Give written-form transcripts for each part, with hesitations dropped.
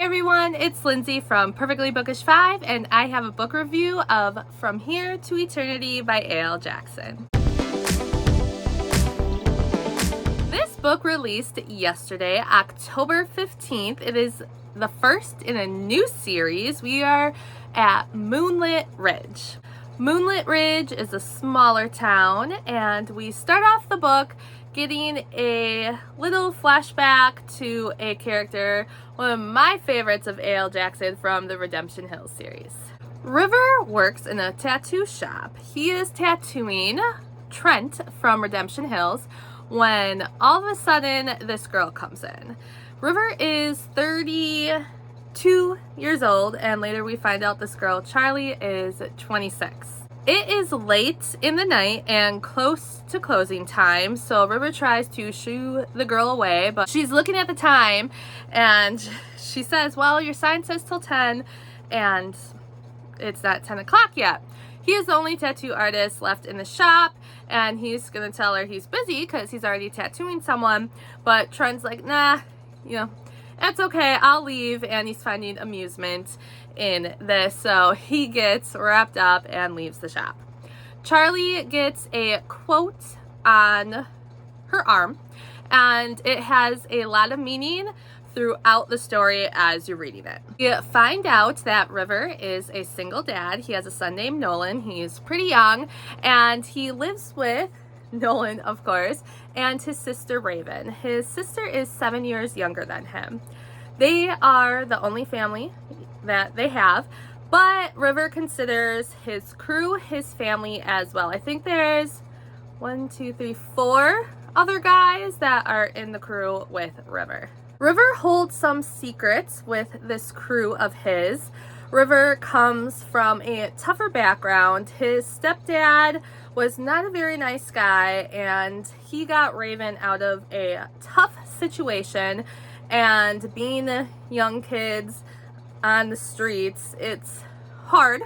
Hey everyone, it's Lindsay from Perfectly Bookish 5, and I have a book review of From Here to Eternity by A.L. Jackson. This book released yesterday, October 15th. It is the first in a new series. We are at Moonlit Ridge. Moonlit Ridge is a smaller town, and we start off the book getting a little flashback to a character, one of my favorites of A.L. Jackson from the Redemption Hill series. River works in a tattoo shop. He is tattooing Trent from Redemption Hills when all of a sudden this girl comes in. River is 32 years old, and later we find out this girl, Charlie, is 26. It is late in the night and close to closing time, so River tries to shoo the girl away, but she's looking at the time and she says, well, your sign says till 10 and it's not 10 o'clock yet. He is the only tattoo artist left in the shop, and he's gonna tell her he's busy because he's already tattooing someone, but Trent's like, nah, that's okay, I'll leave, and he's finding amusement in this, so he gets wrapped up and leaves the shop. Charlie gets a quote on her arm, and it has a lot of meaning throughout the story as you're reading it. You find out that River is a single dad. He has a son named Nolan. He's pretty young, and he lives with Nolan, of course, and his sister Raven. His sister is 7 years younger than him. They are the only family that they have, but River considers his crew his family as well. I think there's 4 other guys that are in the crew with River. River holds some secrets with this crew of his. River comes from a tougher background. His stepdad was not a very nice guy, and he got Raven out of a tough situation, and being young kids on the streets, it's hard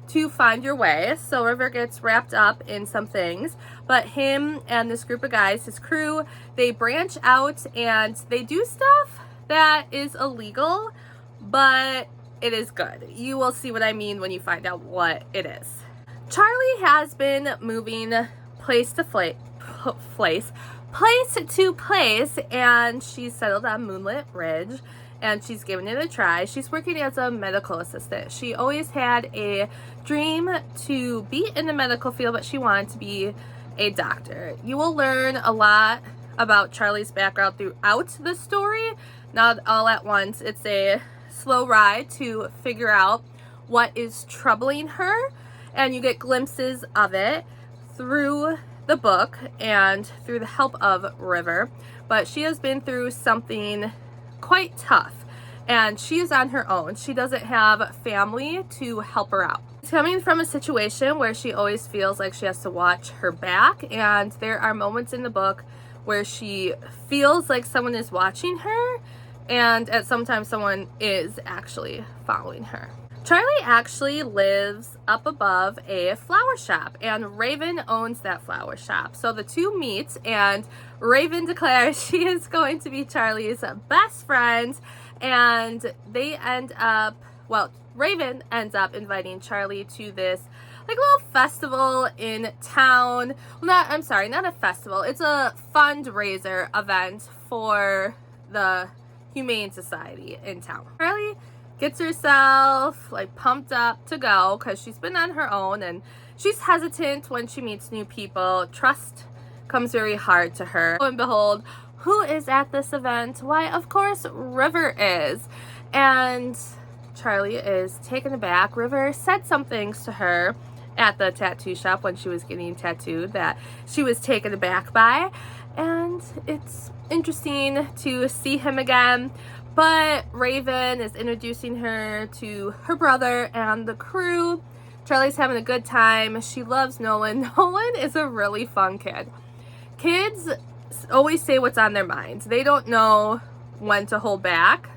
to find your way, so River gets wrapped up in some things, but him and this group of guys, his crew, they branch out and they do stuff that is illegal, but it is good. You will see what I mean when you find out what it is. Charlie has been moving place to place, and she's settled on Moonlit Ridge, and she's given it a try. She's working as a medical assistant. She always had a dream to be in the medical field, but she wanted to be a doctor. You will learn a lot about Charlie's background throughout the story, not all at once. It's a slow ride to figure out what is troubling her, and you get glimpses of it through the book and through the help of River. But she has been through something quite tough, and she is on her own. She doesn't have family to help her out. She's coming from a situation where she always feels like she has to watch her back, and there are moments in the book where she feels like someone is watching her, and at sometimes someone is actually following her. Charlie actually lives up above a flower shop, and Raven owns that flower shop. So the two meet, and Raven declares she is going to be Charlie's best friend, and they end up, well, Raven ends up inviting Charlie to this little festival in town. Not a festival. It's a fundraiser event for the Humane Society in town. Charlie gets herself pumped up to go because she's been on her own, and she's hesitant when she meets new people. Trust comes very hard to her. Lo and behold, who is at this event? Why, of course, River is. And Charlie is taken aback. River said some things to her at the tattoo shop when she was getting tattooed that she was taken aback by, and it's interesting to see him again. But Raven is introducing her to her brother and the crew. Charlie's having a good time. She loves Nolan. Nolan is a really fun kid. Kids always say what's on their minds. They don't know when to hold back.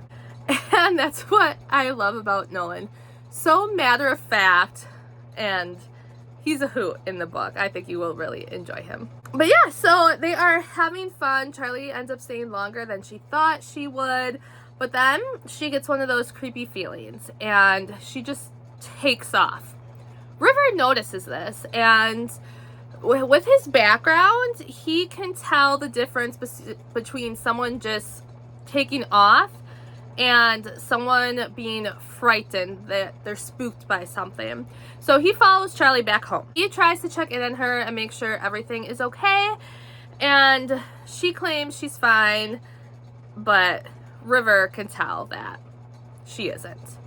And that's what I love about Nolan. So matter of fact, and he's a hoot in the book. I think you will really enjoy him. But yeah, so they are having fun. Charlie ends up staying longer than she thought she would. But then she gets one of those creepy feelings and she just takes off. River notices this, and with his background, he can tell the difference between someone just taking off and someone being frightened, that they're spooked by something. So he follows Charlie back home. He tries to check in on her and make sure everything is okay, and she claims she's fine, but River can tell that she isn't.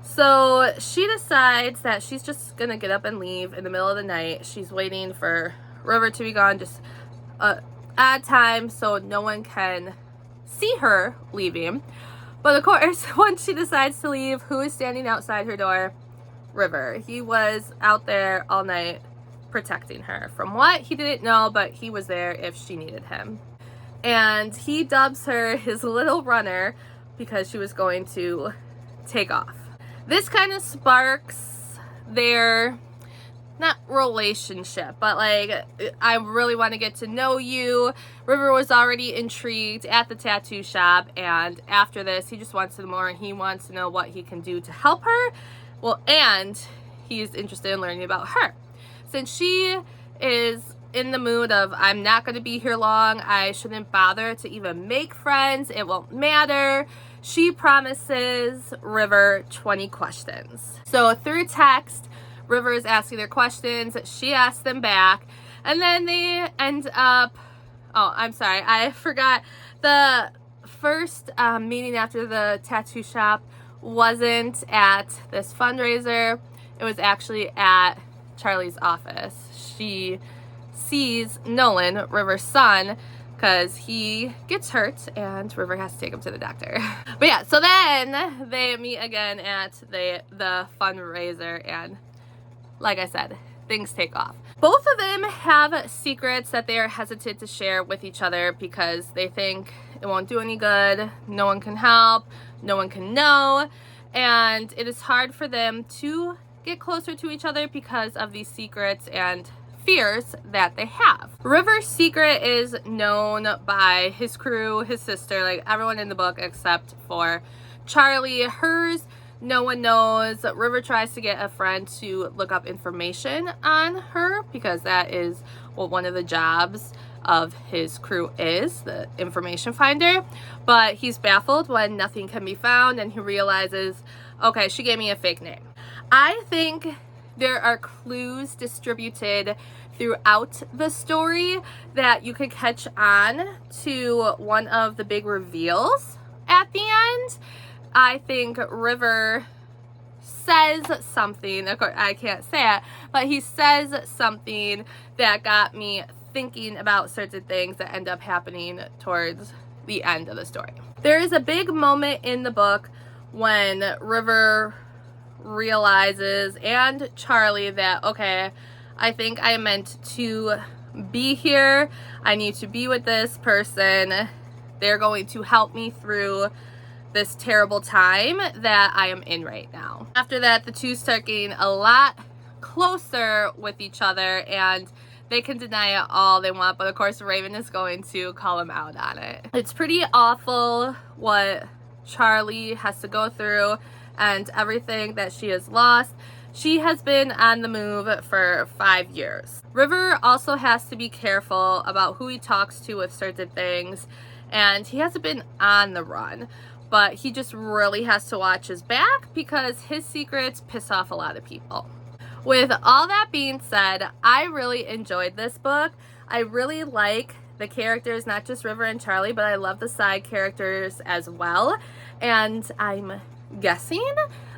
So she decides that she's just gonna get up and leave in the middle of the night. She's waiting for River to be gone, just odd time so no one can see her leaving. But of course, once she decides to leave, who is standing outside her door? River. He was out there all night protecting her. From what, he didn't know, but he was there if she needed him. And he dubs her his little runner because she was going to take off. This kind of sparks their, not relationship, but like, I really want to get to know you. River was already intrigued at the tattoo shop, and after this, he just wants to know more. He wants to know what he can do to help her. Well, and he's interested in learning about her. Since she is in the mood of, I'm not going to be here long, I shouldn't bother to even make friends, it won't matter, she promises River 20 questions. So through text, River is asking their questions, she asks them back, and then they end up, oh, I'm sorry, I forgot, the first meeting after the tattoo shop wasn't at this fundraiser, it was actually at Charlie's office. She sees Nolan, River's son, because he gets hurt and River has to take him to the doctor. But yeah, so then they meet again at the fundraiser, and like I said, things take off. Both of them have secrets that they are hesitant to share with each other because they think it won't do any good, no one can help, no one can know, and it is hard for them to get closer to each other because of these secrets and fears that they have. River's secret is known by his crew, his sister, like everyone in the book except for Charlie. Hers, no one knows. River tries to get a friend to look up information on her because that is what one of the jobs of his crew is, the information finder. But he's baffled when nothing can be found, and he realizes, okay, she gave me a fake name. I think there are clues distributed throughout the story that you could catch on to one of the big reveals at the end. I think River says something, of course I can't say it, but he says something that got me thinking about certain things that end up happening towards the end of the story. There is a big moment in the book when River realizes, and Charlie, that okay, I think I meant to be here, I need to be with this person, they're going to help me through this terrible time that I am in right now. After that, the two start getting a lot closer with each other, and they can deny it all they want, but of course Raven is going to call him out on it. It's pretty awful what Charlie has to go through and everything that she has lost. She has been on the move for 5 years. River also has to be careful about who he talks to with certain things, and he hasn't been on the run, but he just really has to watch his back because his secrets piss off a lot of people. With all that being said, I really enjoyed this book. I really like the characters, not just River and Charlie, but I love the side characters as well, and I'm guessing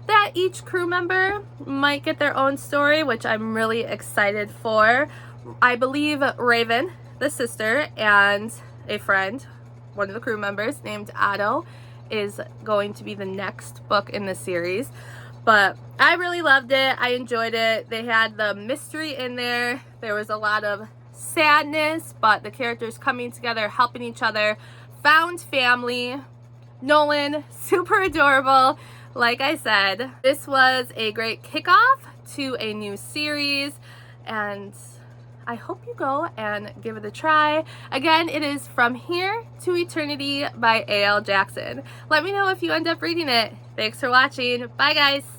that each crew member might get their own story, which I'm really excited for. I believe Raven, the sister, and a friend, one of the crew members named Otto, is going to be the next book in the series. But I really loved it. I enjoyed it. They had the mystery in there. There was a lot of sadness, but the characters coming together, helping each other, found family. Nolan, super adorable. Like I said, this was a great kickoff to a new series, and I hope you go and give it a try. Again, it is From Here to Eternity by A.L. Jackson. Let me know if you end up reading it. Thanks for watching. Bye, guys.